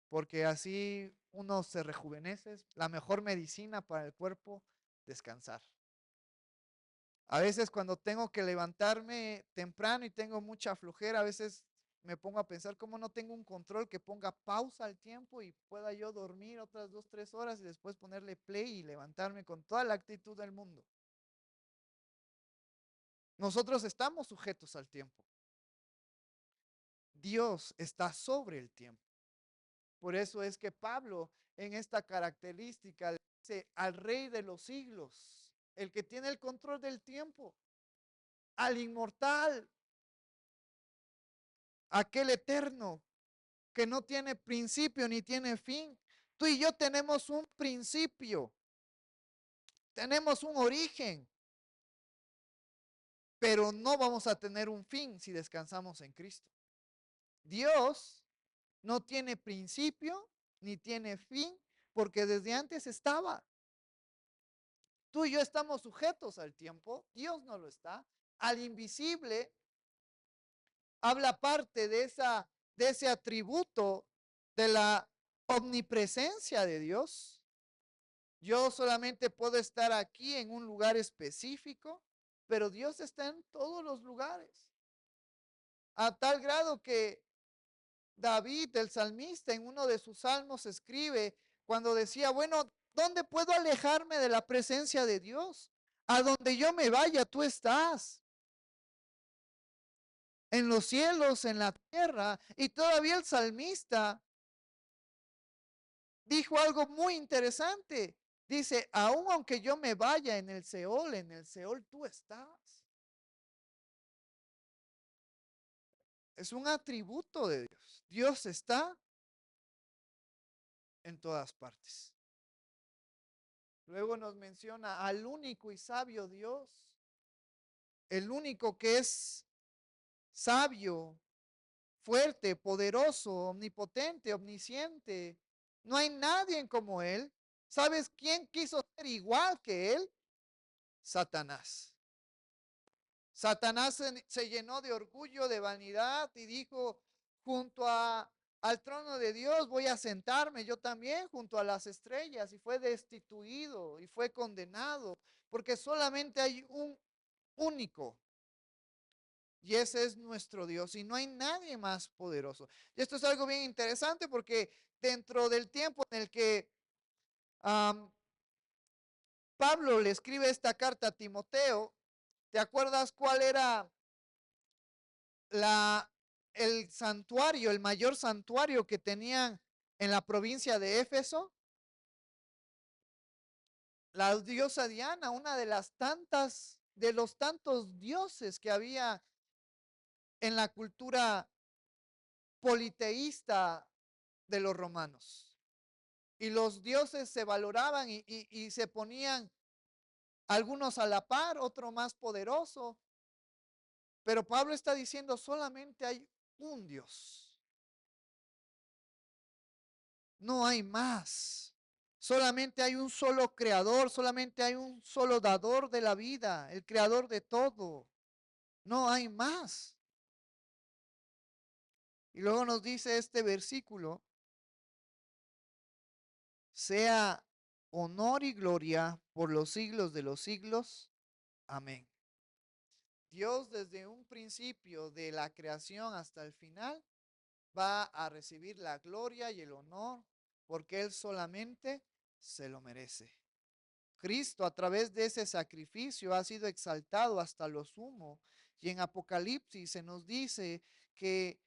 porque así uno se rejuvenece. La mejor medicina para el cuerpo, descansar. A veces cuando tengo que levantarme temprano y tengo mucha flojera, a veces me pongo a pensar cómo no tengo un control que ponga pausa al tiempo y pueda yo dormir otras 2, 3 horas y después ponerle play y levantarme con toda la actitud del mundo. Nosotros estamos sujetos al tiempo. Dios está sobre el tiempo. Por eso es que Pablo en esta característica le dice al Rey de los siglos, el que tiene el control del tiempo, al inmortal, aquel eterno que no tiene principio ni tiene fin. Tú y yo tenemos un principio, tenemos un origen, pero no vamos a tener un fin si descansamos en Cristo. Dios no tiene principio ni tiene fin porque desde antes estaba. Tú y yo estamos sujetos al tiempo, Dios no lo está. Al invisible habla parte de ese atributo de la omnipresencia de Dios. Yo solamente puedo estar aquí en un lugar específico, pero Dios está en todos los lugares. A tal grado que David, el salmista, en uno de sus salmos escribe cuando decía, bueno, ¿dónde puedo alejarme de la presencia de Dios? A donde yo me vaya, tú estás. En los cielos, en la tierra. Y todavía el salmista dijo algo muy interesante. Dice, aun aunque yo me vaya en el Seol tú estás. Es un atributo de Dios. Dios está en todas partes. Luego nos menciona al único y sabio Dios, el único que es sabio, fuerte, poderoso, omnipotente, omnisciente. No hay nadie como Él. ¿Sabes quién quiso ser igual que Él? Satanás. Satanás se llenó de orgullo, de vanidad y dijo, al trono de Dios voy a sentarme yo también junto a las estrellas, y fue destituido y fue condenado, porque solamente hay un único, y ese es nuestro Dios, y no hay nadie más poderoso. Y esto es algo bien interesante porque dentro del tiempo en el que Pablo le escribe esta carta a Timoteo, ¿te acuerdas cuál era el santuario, el mayor santuario que tenían en la provincia de Éfeso? La diosa Diana, una de los tantos dioses que había en la cultura politeísta de los romanos. Y los dioses se valoraban y se ponían algunos a la par, otro más poderoso. Pero Pablo está diciendo solamente hay un Dios. No hay más. Solamente hay un solo creador, solamente hay un solo dador de la vida, el creador de todo. No hay más. Y luego nos dice este versículo, sea honor y gloria por los siglos de los siglos. Amén. Dios desde un principio de la creación hasta el final va a recibir la gloria y el honor porque Él solamente se lo merece. Cristo a través de ese sacrificio ha sido exaltado hasta lo sumo, y en Apocalipsis se nos dice que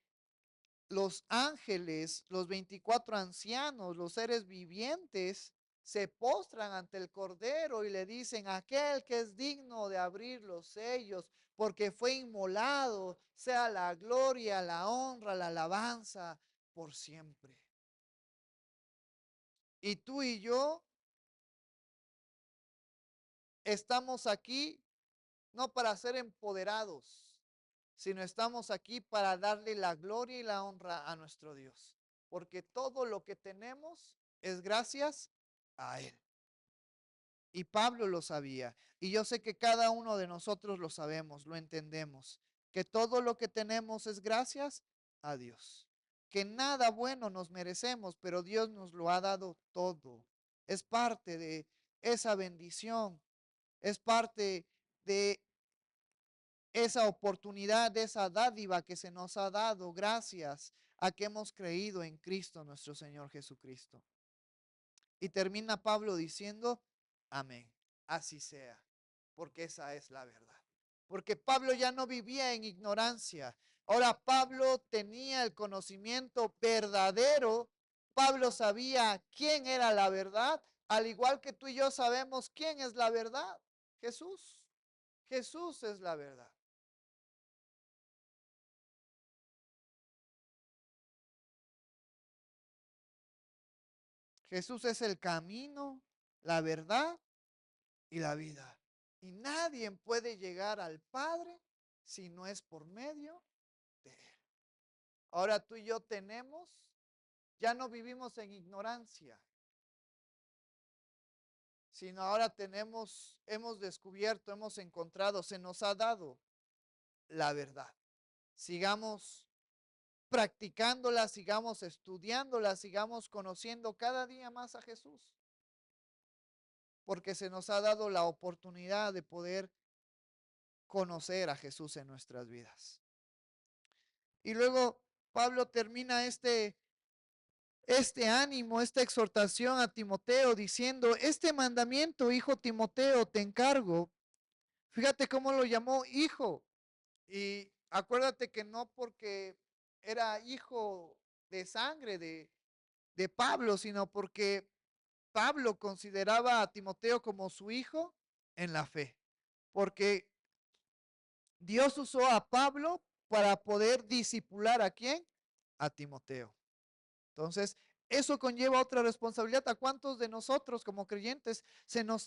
los ángeles, los 24 ancianos, los seres vivientes, se postran ante el Cordero y le dicen, aquel que es digno de abrir los sellos, porque fue inmolado, sea la gloria, la honra, la alabanza por siempre. Y tú y yo estamos aquí no para ser empoderados, sino estamos aquí para darle la gloria y la honra a nuestro Dios, porque todo lo que tenemos es gracias a Él. Y Pablo lo sabía, y yo sé que cada uno de nosotros lo sabemos, lo entendemos, que todo lo que tenemos es gracias a Dios, que nada bueno nos merecemos, pero Dios nos lo ha dado todo. Es parte de esa bendición, es parte de esa oportunidad, de esa dádiva que se nos ha dado gracias a que hemos creído en Cristo nuestro Señor Jesucristo. Y termina Pablo diciendo, amén, así sea, porque esa es la verdad. Porque Pablo ya no vivía en ignorancia. Ahora Pablo tenía el conocimiento verdadero. Pablo sabía quién era la verdad, al igual que tú y yo sabemos quién es la verdad. Jesús. Jesús es la verdad. Jesús es el camino, la verdad y la vida. Y nadie puede llegar al Padre si no es por medio de Él. Ahora tú y yo tenemos, ya no vivimos en ignorancia, sino ahora tenemos, hemos descubierto, hemos encontrado, se nos ha dado la verdad. Sigamos practicándola, sigamos estudiándola, sigamos conociendo cada día más a Jesús, porque se nos ha dado la oportunidad de poder conocer a Jesús en nuestras vidas. Y luego Pablo termina este ánimo, esta exhortación a Timoteo diciendo, este mandamiento, hijo Timoteo, te encargo. Fíjate cómo lo llamó hijo. Y acuérdate que no porque era hijo de sangre de Pablo, sino porque Pablo consideraba a Timoteo como su hijo en la fe. Porque Dios usó a Pablo para poder disipular a quién? A Timoteo. Entonces, eso conlleva otra responsabilidad. ¿A cuántos de nosotros como creyentes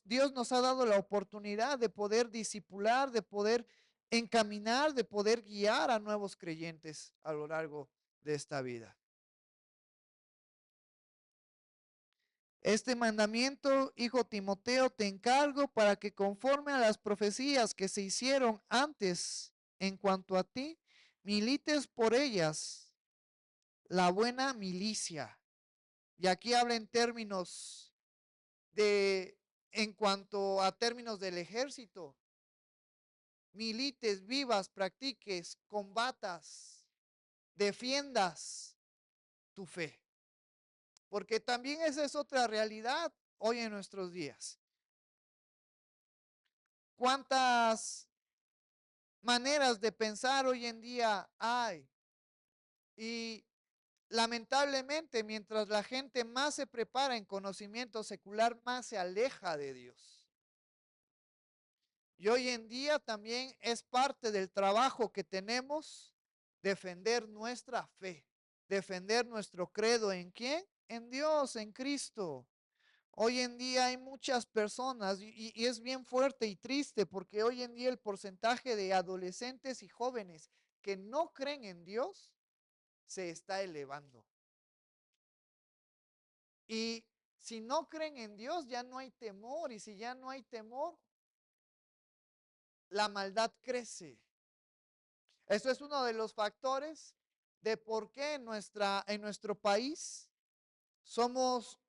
Dios nos ha dado la oportunidad de poder disipular, de poder encaminar, de poder guiar a nuevos creyentes a lo largo de esta vida? Este mandamiento, hijo Timoteo, te encargo para que conforme a las profecías que se hicieron antes en cuanto a ti, milites por ellas la buena milicia. Y aquí habla en términos en cuanto a términos del ejército, milites, vivas, practiques, combatas, defiendas tu fe. Porque también esa es otra realidad hoy en nuestros días. ¿Cuántas maneras de pensar hoy en día hay? Y lamentablemente, mientras la gente más se prepara en conocimiento secular, más se aleja de Dios. Y hoy en día también es parte del trabajo que tenemos defender nuestra fe, defender nuestro credo. ¿En quién? En Dios, en Cristo. Hoy en día hay muchas personas y es bien fuerte y triste porque hoy en día el porcentaje de adolescentes y jóvenes que no creen en Dios se está elevando. Y si no creen en Dios ya no hay temor, y si ya no hay temor, la maldad crece. Eso es uno de los factores de por qué en nuestro país somos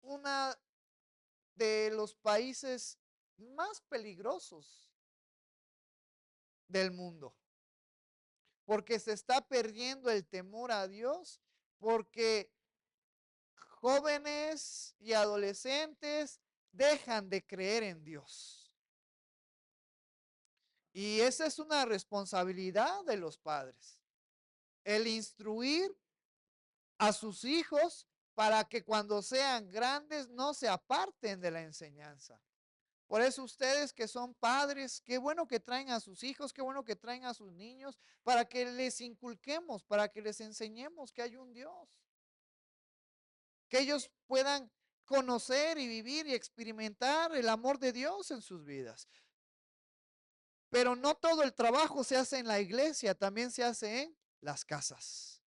uno de los países más peligrosos del mundo. Porque se está perdiendo el temor a Dios, porque jóvenes y adolescentes dejan de creer en Dios. Y esa es una responsabilidad de los padres, el instruir a sus hijos para que cuando sean grandes no se aparten de la enseñanza. Por eso ustedes que son padres, qué bueno que traen a sus hijos, qué bueno que traen a sus niños, para que les inculquemos, para que les enseñemos que hay un Dios, que ellos puedan conocer y vivir y experimentar el amor de Dios en sus vidas. Pero no todo el trabajo se hace en la iglesia, también se hace en las casas.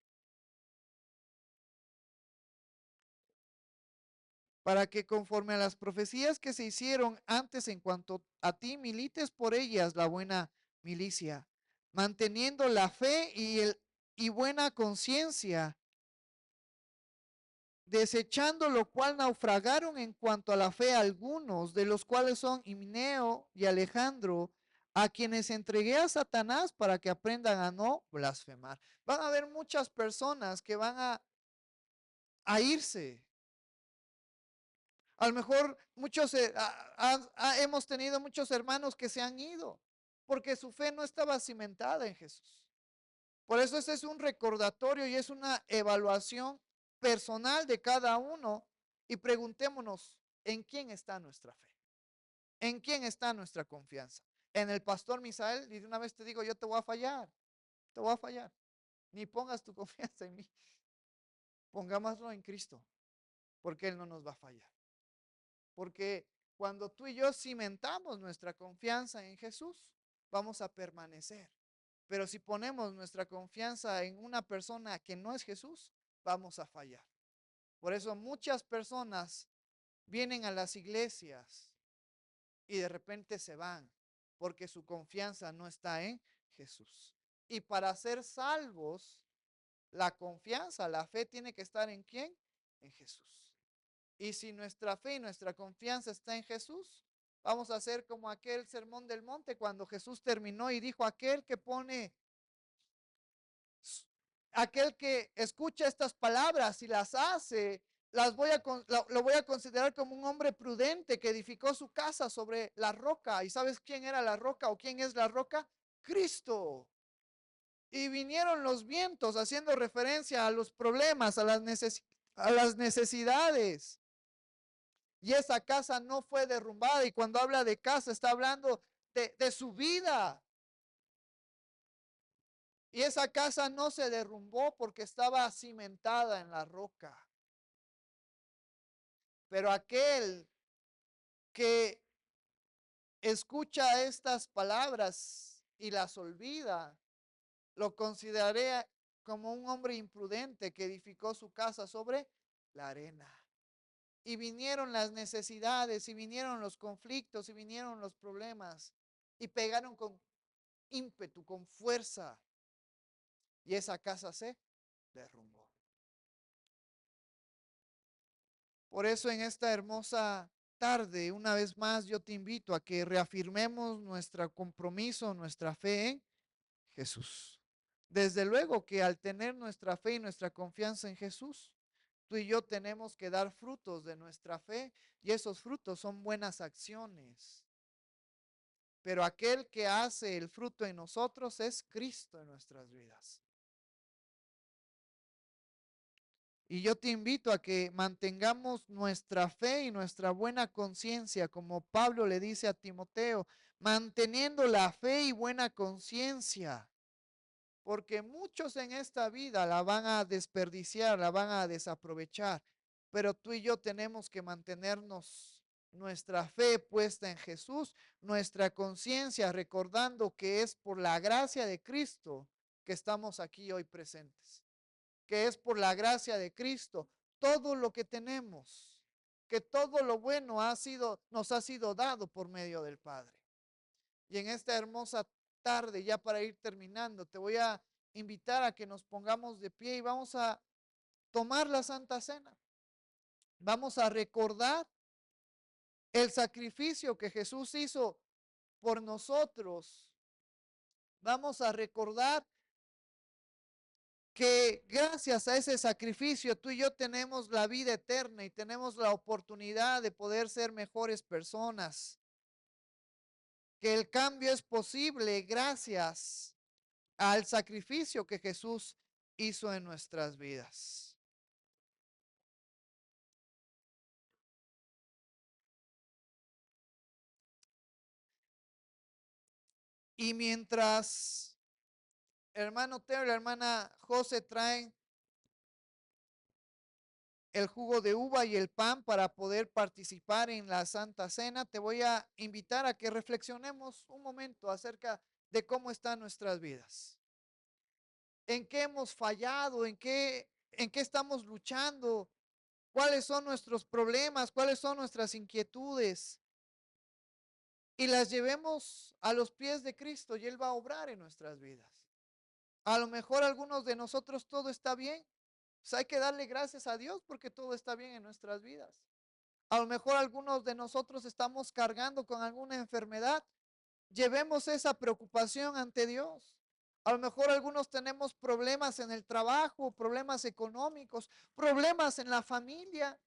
Para que conforme a las profecías que se hicieron antes en cuanto a ti, milites por ellas la buena milicia, manteniendo la fe y buena conciencia, desechando lo cual naufragaron en cuanto a la fe algunos, de los cuales son Himeneo y Alejandro, a quienes entregué a Satanás para que aprendan a no blasfemar. Van a haber muchas personas que van a irse. A lo mejor muchos hemos tenido muchos hermanos que se han ido porque su fe no estaba cimentada en Jesús. Por eso ese es un recordatorio y es una evaluación personal de cada uno y preguntémonos, ¿en quién está nuestra fe? ¿En quién está nuestra confianza? ¿En el pastor Misael? Y de una vez te digo, yo te voy a fallar, te voy a fallar. Ni pongas tu confianza en mí, pongámoslo en Cristo, porque Él no nos va a fallar. Porque cuando tú y yo cimentamos nuestra confianza en Jesús, vamos a permanecer. Pero si ponemos nuestra confianza en una persona que no es Jesús, vamos a fallar. Por eso muchas personas vienen a las iglesias y de repente se van porque su confianza no está en Jesús. Y para ser salvos, la confianza, la fe tiene que estar ¿en quién? En Jesús. Y si nuestra fe y nuestra confianza está en Jesús, vamos a hacer como aquel sermón del monte cuando Jesús terminó y dijo, aquel que escucha estas palabras y las hace, lo voy a considerar como un hombre prudente que edificó su casa sobre la roca. ¿Y sabes quién era la roca o quién es la roca? Cristo. Y vinieron los vientos haciendo referencia a los problemas, a las necesidades. Y esa casa no fue derrumbada. Y cuando habla de casa, está hablando de su vida. Y esa casa no se derrumbó porque estaba cimentada en la roca. Pero aquel que escucha estas palabras y las olvida, lo consideraré como un hombre imprudente que edificó su casa sobre la arena. Y vinieron las necesidades, y vinieron los conflictos, y vinieron los problemas, y pegaron con ímpetu, con fuerza, y esa casa se derrumbó. Por eso en esta hermosa tarde, una vez más, yo te invito a que reafirmemos nuestro compromiso, nuestra fe en Jesús. Desde luego que al tener nuestra fe y nuestra confianza en Jesús, tú y yo tenemos que dar frutos de nuestra fe y esos frutos son buenas acciones. Pero aquel que hace el fruto en nosotros es Cristo en nuestras vidas. Y yo te invito a que mantengamos nuestra fe y nuestra buena conciencia, como Pablo le dice a Timoteo, manteniendo la fe y buena conciencia, porque muchos en esta vida la van a desperdiciar, la van a desaprovechar, pero tú y yo tenemos que mantenernos nuestra fe puesta en Jesús, nuestra conciencia recordando que es por la gracia de Cristo que estamos aquí hoy presentes, que es por la gracia de Cristo, todo lo que tenemos, que todo lo bueno nos ha sido dado por medio del Padre. Y en esta hermosa tarde, ya para ir terminando, te voy a invitar a que nos pongamos de pie y vamos a tomar la Santa Cena. Vamos a recordar el sacrificio que Jesús hizo por nosotros. Vamos a recordar que gracias a ese sacrificio tú y yo tenemos la vida eterna y tenemos la oportunidad de poder ser mejores personas. Que el cambio es posible gracias al sacrificio que Jesús hizo en nuestras vidas. Y mientras hermano Teo y la hermana José traen el jugo de uva y el pan para poder participar en la Santa Cena, te voy a invitar a que reflexionemos un momento acerca de cómo están nuestras vidas. ¿En qué hemos fallado? ¿En qué estamos luchando? ¿Cuáles son nuestros problemas? ¿Cuáles son nuestras inquietudes? Y las llevemos a los pies de Cristo y Él va a obrar en nuestras vidas. A lo mejor algunos de nosotros todo está bien. Pues hay que darle gracias a Dios porque todo está bien en nuestras vidas. A lo mejor algunos de nosotros estamos cargando con alguna enfermedad. Llevemos esa preocupación ante Dios. A lo mejor algunos tenemos problemas en el trabajo, problemas económicos, problemas en la familia.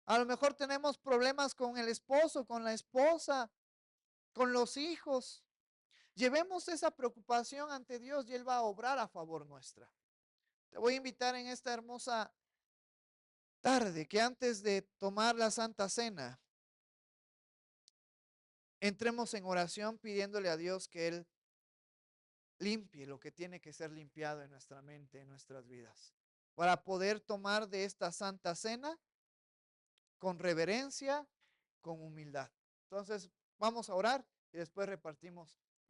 A lo mejor tenemos problemas con el esposo, con la esposa, con los hijos. Llevemos esa preocupación ante Dios y Él va a obrar a favor nuestra. Te voy a invitar en esta hermosa tarde que antes de tomar la Santa Cena, entremos en oración pidiéndole a Dios que Él limpie lo que tiene que ser limpiado en nuestra mente, en nuestras vidas, para poder tomar de esta Santa Cena con reverencia, con humildad. Entonces, vamos a orar y después repartimos